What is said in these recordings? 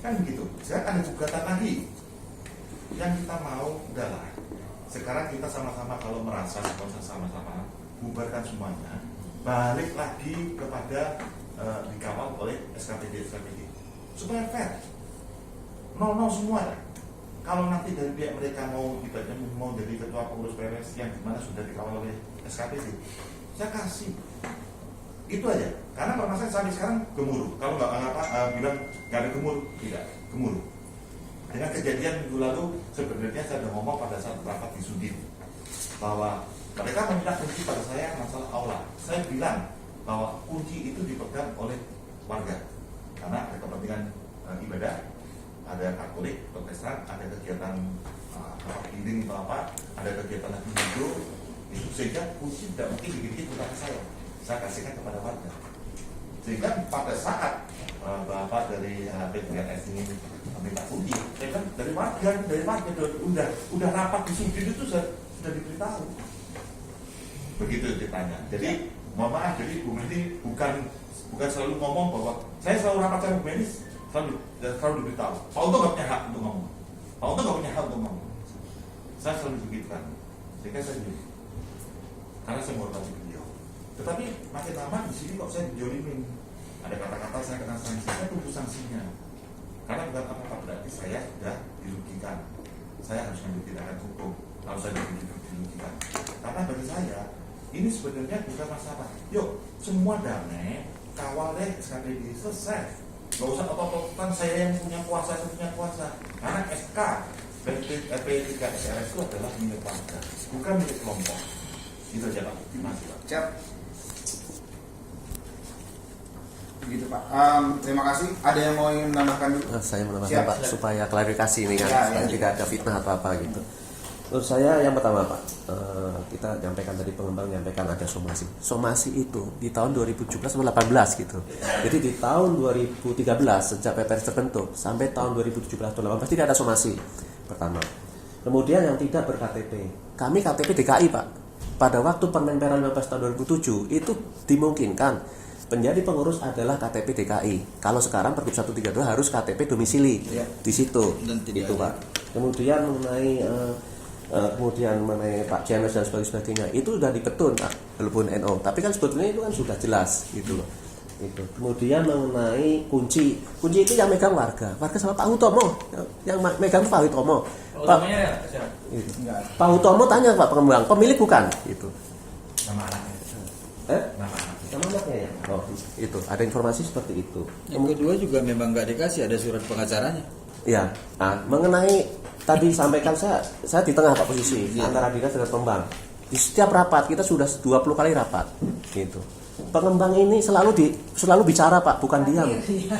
Kan begitu. Sekarang ada gugatan lagi. Yang kita mau udahlah. Sekarang kita sama-sama kalau merasa sama-sama bubarkan semuanya, balik lagi kepada dikawal oleh SKPD supaya fair. 0-0 semua. Kalau nanti dari pihak mereka mau ibaratnya mau jadi ketua pengurus PWS yang dimana sudah dikawal oleh SKPD, saya kasih. Itu aja. Karena kalau saya sampai sekarang gemuruh. Kalau nggak bilang nggak ada gemuruh, tidak gemuruh. Dengan kejadian minggu lalu sebenarnya saya sudah ngomong pada saat rapat di Sudin bahwa mereka meminta kunci pada saya masalah aula. Saya bilang bahwa kunci itu dipegang oleh warga karena ada kepentingan ibadah, ada Katolik, Protestan, ada kegiatan healing atau apa, ada kegiatan lagi Hindu, itu sehingga kunci tidak mungkin dikit-dikit kepada saya kasihkan kepada warga. Sehingga pada saat Bapak dari PPS ini minta kunci, saya kan dari warga udah rapat di Sudin itu sudah diberitahu. Begitu ditanya. Jadi mohon maaf, jadi Bu Meni bukan selalu ngomong bahwa saya selalu rapat sama Bu Meni selalu diberitahu. Pak Untung nggak punya hak untuk ngomong. Pak Untung nggak punya hak untuk ngomong. Saya selalu begitu kan. Sehingga saya jadi karena saya menghormati beliau. Tetapi makin lama di sini kok saya dijolimin. Ada kata-kata saya kena sanksi, saya tunggu sanksinya. Karena bukan apa-apa berarti saya sudah dirugikan. Saya harus mengambil tindakan hukum kalau saya dirugikan. Karena bagi saya ini sebenarnya bukan masalah. Yuk semua damai, kawal deh SKPD selesai. Gak usah otot-ototan saya yang punya kuasa, Karena SK P3 SRS itu adalah milik warga, bukan milik kelompok. Itu aja Pak. Terima kasih Pak. Siap. Begitu Pak. Terima kasih. Ada yang mau ingin menambahkan? Saya menambahkan Pak supaya klarifikasi ini kan, supaya tidak ada fitnah atau apa gitu. Menurut saya yang pertama Pak, kita nyampaikan tadi pengembang nyampaikan ada somasi. Somasi itu di tahun 2017-18 gitu. Jadi di tahun 2013 sejak PPRS terbentuk sampai tahun 2017-18 tidak ada somasi. Pertama. Kemudian yang tidak ber-KTP. Kami KTP DKI Pak. Pada waktu Permenperan 15 tahun 2007 itu dimungkinkan menjadi pengurus adalah KTP DKI. Kalau sekarang Pergub 132 harus KTP domisili ya. Di situ. Itu Pak. Kemudian mengenai Pak James dan sebagainya itu sudah dipetun Pak, walaupun NO. Tapi kan sebetulnya itu kan sudah jelas gitu loh. Itu. Kemudian mengenai kunci itu yang megang warga sama Pak Hutomo, yang megang Pak Hutomo. Pak Hutomo tanya Pak pengembang, pemilik bukan? Itu. Nama anaknya. Nama anaknya ya. Oh, itu ada informasi seperti itu. Yang kedua juga memang nggak dikasih ada surat pengacaranya. Ya, mengenai tadi sampaikan saya di tengah Pak posisi antara dinas dan pengembang. Di setiap rapat kita sudah 20 kali rapat, gitu. Pengembang ini selalu bicara Pak, bukan diam.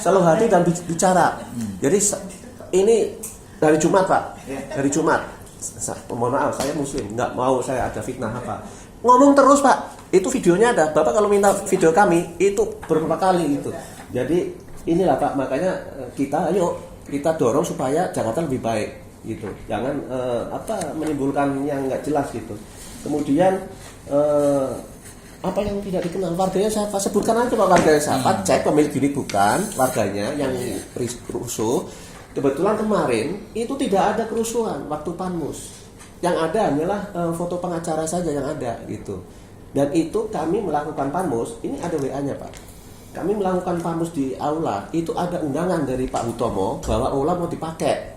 Selalu hadir dan bicara. Jadi ini dari Jumat Pak, dari Jumat. Mohon maaf, saya Muslim, nggak mau saya ada fitnah apa. Ngomong terus Pak, itu videonya ada. Bapak kalau minta video kami itu beberapa kali itu. Jadi inilah Pak, makanya kita dorong supaya Jakarta lebih baik gitu. Jangan menimbulkan yang nggak jelas gitu. Kemudian apa yang tidak dikenal warganya siapa, sebutkan aja Pak warganya siapa, cek pemilik unit bukan warganya yang rusuh. Kebetulan kemarin itu tidak ada kerusuhan waktu Panmus, yang ada hanyalah foto pengacara saja yang ada gitu. Dan itu kami melakukan Panmus, ini ada WA-nya Pak. Kami melakukan Panmus di aula, itu ada undangan dari Pak Hutomo bahwa aula mau dipakai.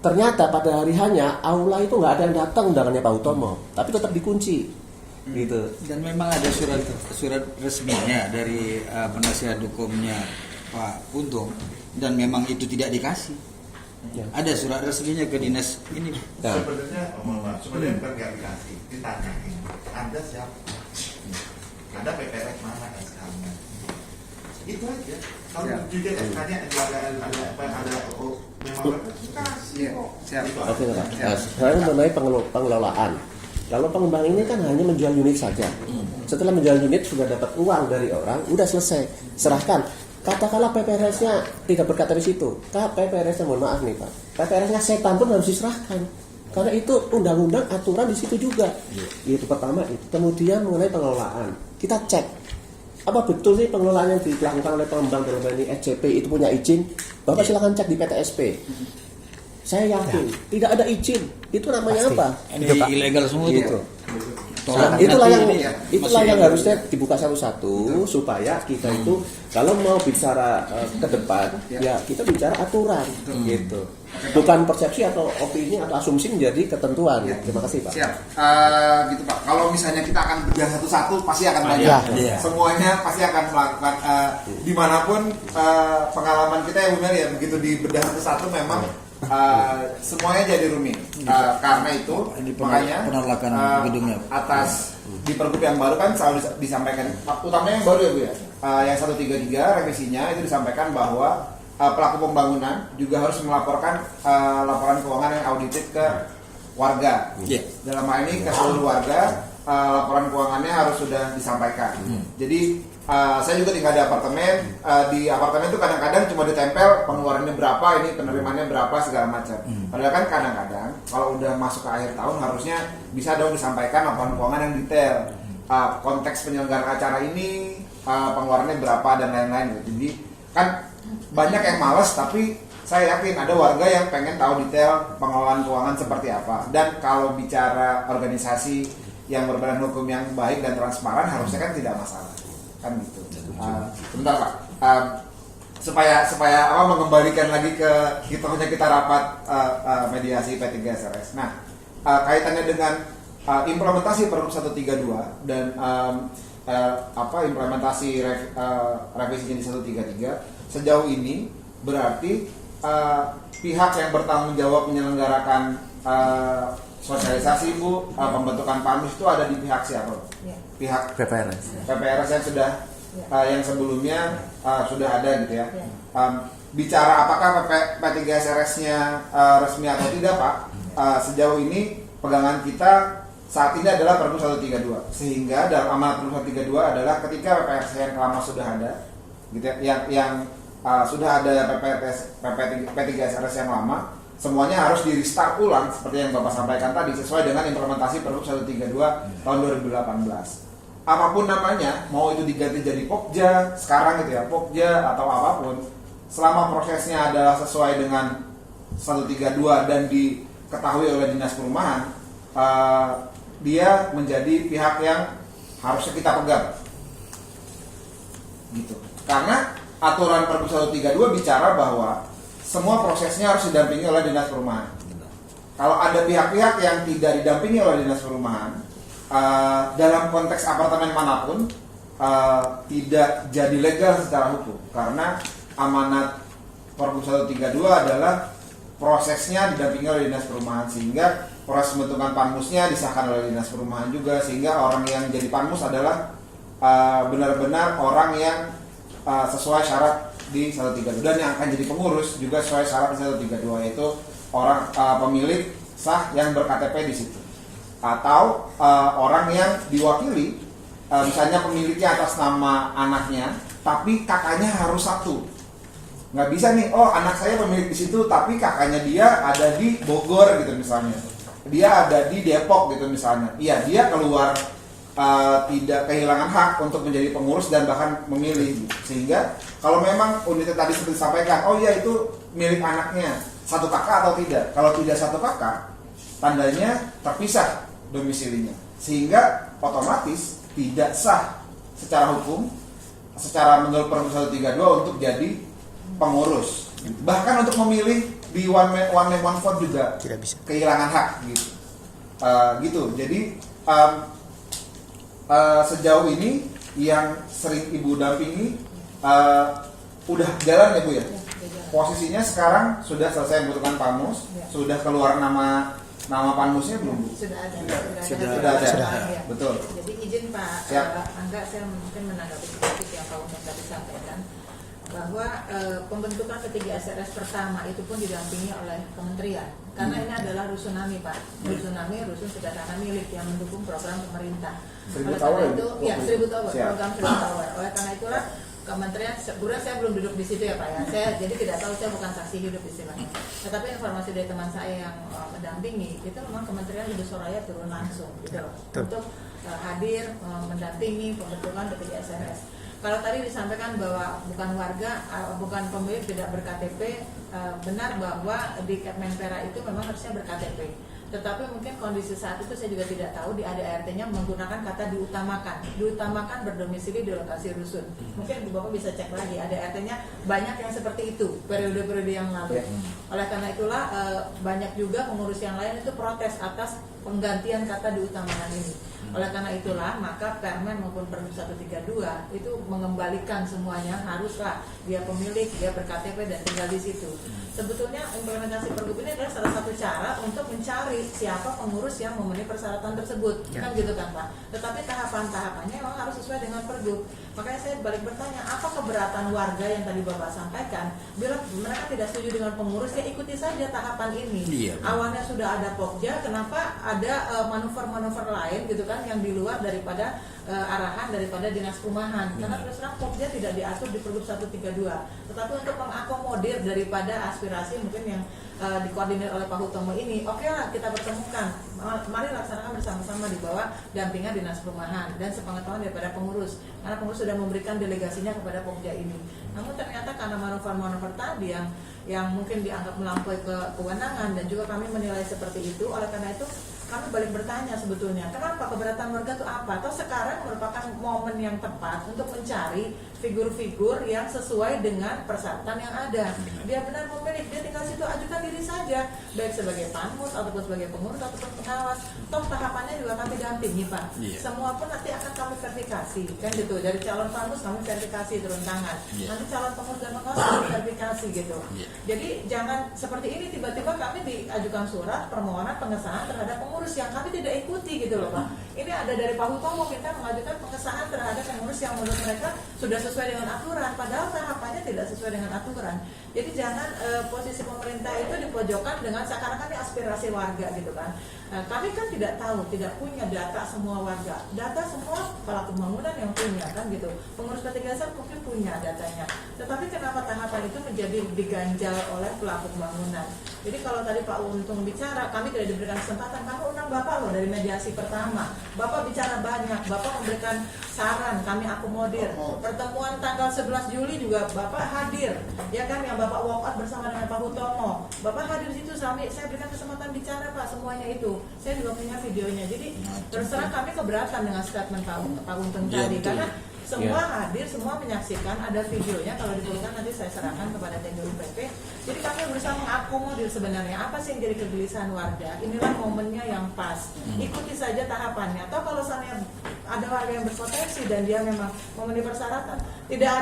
Ternyata pada hari hanya aula itu nggak ada yang datang undangannya Pak Hutomo, tapi tetap dikunci. Gitu. Dan memang ada surat resminya dari penasihat hukumnya Pak Untung, dan memang itu tidak dikasih. Ya. Ada surat resminya ke dinas ini. Nah. Sebenarnya bukan nggak dikasih, ditanya Anda siapa? Anda PPRS mana SK-nya? Itu aja. Kalau juga SK-nya ada memang kasih kok. Oke Pak. Sekarang mengenai pengelolaan. Kalau pengembang ini kan hanya menjual unit saja. Setelah menjual unit sudah dapat uang dari orang, udah selesai, serahkan. Katakanlah PPRS-nya tidak berkata di situ. PPRS-nya mohon maaf nih Pak. PPRS-nya setan pun harus diserahkan. Karena itu undang-undang aturan di situ juga. Itu pertama itu. Kemudian mengenai pengelolaan, kita cek apa betul sih pengelolaan yang dilakukan oleh pengembang dalam ini SCP itu punya izin? Bapak silakan cek di PTSP. Saya yakin tidak ada izin. Itu namanya Pasti. apa? Ini ilegal semua Gitu. itu. Tolong Itulah nanti yang ini itulah masih yang ada. harusnya dibuka satu-satu supaya kita itu kalau mau bicara ke depan ya kita bicara aturan gitu. Bukan persepsi atau opini atau asumsi menjadi ketentuan. Ya. Terima kasih, Pak. Siap. Gitu Pak. Kalau misalnya kita akan bedah satu-satu pasti akan banyak. Ya. Iya. Semuanya pasti akan melakukan dimanapun pengalaman kita ya benar ya begitu dibedah satu-satu memang semuanya jadi rumit. Karena itu Ini makanya penolakan gedungnya. atas di Pergub yang baru kan selalu disampaikan utamanya yang baru ya Bu ya. Yang 133 revisinya itu disampaikan bahwa pelaku pembangunan juga harus melaporkan laporan keuangan yang audited ke warga. Iya. Dalam hal ini ke seluruh warga laporan keuangannya harus sudah disampaikan. Jadi saya juga tinggal di apartemen. Di apartemen itu kadang-kadang cuma ditempel pengeluarannya berapa, ini penerimaannya berapa segala macam. Padahal kan kadang-kadang kalau udah masuk ke akhir tahun harusnya bisa dong disampaikan laporan keuangan yang detail. Konteks penyelenggaraan acara ini pengeluarannya berapa dan lain-lain. Jadi kan banyak yang malas tapi saya yakin ada warga yang pengen tahu detail pengelolaan keuangan seperti apa. Dan kalau bicara organisasi yang berbadan hukum yang baik dan transparan harusnya kan tidak masalah kan gitu. Sebentar Pak, supaya mengembalikan lagi ke kita rapat mediasi P3SRS. Nah kaitannya dengan implementasi Pergub 132 dan implementasi revisi jenis 133 sejauh ini berarti pihak yang bertanggung jawab menyelenggarakan sosialisasi Bu, pembentukan panmus itu ada di pihak siapa? Ya. PPRS. Pihak PPRS yang sudah yang sebelumnya sudah ada gitu ya. Bicara apakah P3SRS-nya resmi atau tidak Pak? Sejauh ini pegangan kita saat ini adalah Pergub 132. Sehingga dalam amanat Pergub 132 adalah ketika PPRS yang lama sudah ada gitu ya, yang sudah ada P3SRS yang lama, semuanya harus di restart ulang seperti yang Bapak sampaikan tadi sesuai dengan implementasi Pergub 132 tahun 2018. Apapun namanya, mau itu diganti jadi Pokja sekarang gitu ya, Pokja atau apapun, selama prosesnya adalah sesuai dengan 132 dan diketahui oleh Dinas Perumahan, dia menjadi pihak yang harusnya kita pegang. Gitu. Karena aturan Pergub 132 bicara bahwa semua prosesnya harus didampingi oleh Dinas Perumahan. Kalau ada pihak-pihak yang tidak didampingi oleh Dinas Perumahan, dalam konteks apartemen manapun tidak jadi legal secara hukum. Karena amanat Pergub 132 adalah prosesnya didampingi oleh Dinas Perumahan, sehingga proses pembentukan panmusnya disahkan oleh Dinas Perumahan juga, sehingga orang yang jadi panmus adalah benar-benar orang yang sesuai syarat di 132 dan yang akan jadi pengurus juga sesuai syarat di 132, yaitu orang pemilik sah yang ber-KTP di situ atau orang yang diwakili, misalnya pemiliknya atas nama anaknya tapi kakaknya harus satu. Nggak bisa nih, oh anak saya pemilik di situ tapi kakaknya dia ada di Bogor gitu misalnya, dia ada di Depok gitu misalnya. Iya, dia keluar tidak kehilangan hak untuk menjadi pengurus dan bahkan memilih. Sehingga kalau memang unitnya tadi seperti disampaikan, oh iya itu milik anaknya, satu kakak atau tidak. Kalau tidak satu kakak, tandanya terpisah domisilinya, sehingga otomatis tidak sah secara hukum, secara menurut Pergub 132 untuk jadi pengurus. Bahkan untuk memilih di one man one vote juga Tidak bisa. kehilangan hak gitu. Gitu. Jadi sejauh ini yang sering Ibu dampingi udah jalan ya Bu ya? Posisinya sekarang sudah selesai membutuhkan panmus, sudah keluar nama panmusnya belum Bu? Sudah ada. Sudah ada. Ya. Betul. Jadi izin Pak Siap. Angga, saya mungkin menanggapi sedikit yang Pak Untung tadi sampaikan bahwa pembentukan P3SRS pertama itu pun didampingi oleh kementerian karena ini adalah rusunami Pak, rusunami rusun sederhana milik yang mendukung program pemerintah. 1000 Oleh tower karena itu, ya 1000 tower, Siap. program 1000 tower. Oleh karena itulah kementerian, sebenarnya saya belum duduk di situ ya Pak ya, saya jadi tidak tahu, saya bukan saksi hidup istilahnya. Tetapi informasi dari teman saya yang mendampingi itu memang Kementerian Ibu Soraya turun langsung gitu loh, untuk hadir mendampingi pembentukan P3SRS. Kalau tadi disampaikan bahwa bukan warga, bukan pemilik tidak berKTP, benar bahwa di Kemenpora itu memang harusnya berKTP. Tetapi mungkin kondisi saat itu saya juga tidak tahu di ADART-nya menggunakan kata diutamakan berdomisili di lokasi rusun. Mungkin Bapak bisa cek lagi ADART-nya banyak yang seperti itu periode-periode yang lalu. Oleh karena itulah banyak juga pengurus yang lain itu protes atas penggantian kata diutamakan ini. Oleh karena itulah maka Permen maupun Pergub 132 itu mengembalikan semuanya, haruslah dia pemilik, dia berKTP dan tinggal di situ. Sebetulnya implementasi Pergub ini adalah salah satu cara untuk mencari siapa pengurus yang memenuhi persyaratan tersebut, kan gitu kan Pak. Tetapi tahapan-tahapannya memang harus sesuai dengan Pergub. Makanya saya balik bertanya, apa keberatan warga yang tadi Bapak sampaikan? Bila mereka tidak setuju dengan pengurus, ya ikuti saja tahapan ini. Awalnya sudah ada Pokja, kenapa ada manuver-manuver lain gitu kan yang di luar daripada arahan daripada Dinas Perumahan? Karena terus terang Pokja tidak diatur di Pergub 132. Tetapi untuk mengakomodir daripada aspirasi mungkin yang dikoordinir oleh Pak Hutomo ini, oke lah kita pertemukan, mari laksanakan bersama-sama di bawah dampingan Dinas Perumahan dan sepengetahuan daripada pengurus, karena pengurus sudah memberikan delegasinya kepada Pokja ini. Namun ternyata karena manuver-manuver tadi yang mungkin dianggap melampaui kewenangan dan juga kami menilai seperti itu, oleh karena itu kami balik bertanya sebetulnya kenapa keberatan warga itu apa? Atau sekarang merupakan momen yang tepat untuk mencari figur-figur yang sesuai dengan persyaratan yang ada. Dia benar pemilik, dia tinggal situ, ajukan diri saja, baik sebagai panmus ataupun sebagai pengurus ataupun pengawas. Toh tahapannya juga kami dampingi Pak. Semua pun nanti akan kami verifikasi, kan gitu. Dari calon panmus kami verifikasi turun tangan. Nanti calon pengurus dan pengawas kami verifikasi gitu. Jadi jangan seperti ini tiba-tiba kami diajukan surat permohonan pengesahan terhadap pengurus yang kami tidak ikuti gitu loh Pak. Ini ada dari Pak Hutomo, kita mengajukan pengesahan terhadap pengurus yang menurut mereka sudah sesuai dengan aturan, padahal tahapannya tidak sesuai dengan aturan. Jadi jangan posisi pemerintah itu dipojokkan dengan seakan-akan ini aspirasi warga gitu kan. Kami kan tidak tahu, tidak punya data semua warga, data semua pelaku pembangunan yang punya kan gitu. Pengurus P3S mungkin punya datanya, tetapi kenapa tahapan itu menjadi diganjal oleh pelaku pembangunan? Jadi kalau tadi Pak Untung bicara, kami tidak diberikan kesempatan. Kami undang Bapak loh dari mediasi pertama. Bapak bicara banyak, Bapak memberikan saran, kami akomodir. Pertemuan tanggal 11 Juli juga Bapak hadir, ya kan, yang Bapak walk out bersama dengan Pak Hutomo. Bapak hadir di situ, saya berikan kesempatan bicara Pak, semuanya itu. Saya juga punya videonya. Jadi terus terang kami keberatan dengan statement Pak Untung tadi, karena semua hadir, semua menyaksikan, ada videonya. Kalau diperlukan nanti saya serahkan kepada TGUPP. Jadi kami berusaha mengakomodir sebenarnya apa sih yang jadi kegelisahan warga. Inilah momennya yang pas. Ikuti saja tahapannya. Atau kalau misalnya ada warga yang berpotensi dan dia memang memenuhi persyaratan, tidak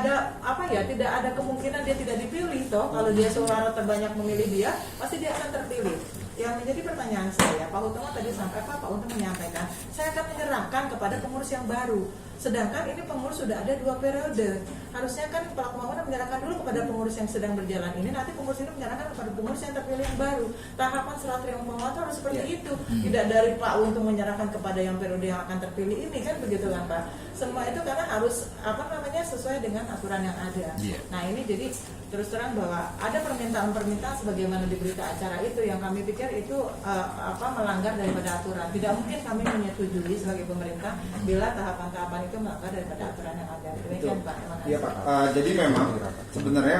ada kemungkinan dia tidak dipilih. Toh kalau dia suara terbanyak memilih dia, pasti dia akan terpilih. Yang menjadi pertanyaan saya, Pak Hutomo tadi sampai Pak Untung menyampaikan, saya akan menyerahkan kepada pengurus yang baru. Sedangkan ini pengurus sudah ada 2 periode. Harusnya kan pelaku pembangunan menyerahkan dulu kepada pengurus yang sedang berjalan ini, nanti pengurus ini menyerahkan kepada pengurus yang terpilih yang baru. Tahapan serah terima penguatan harus seperti itu. Tidak dari Pak Untung menyerahkan kepada yang periode yang akan terpilih ini, kan begitu kan Pak. Semua itu karena harus sesuai dengan aturan yang ada. Nah ini jadi terus terang bahwa ada permintaan-permintaan sebagaimana di berita acara itu yang kami pikir itu melanggar daripada aturan. Tidak mungkin kami menyetujui sebagai pemerintah bila tahapan-tahapan itu melanggar daripada aturan yang ada. Demikian Pak. Terima kasih. Iya Pak. Jadi memang sebenarnya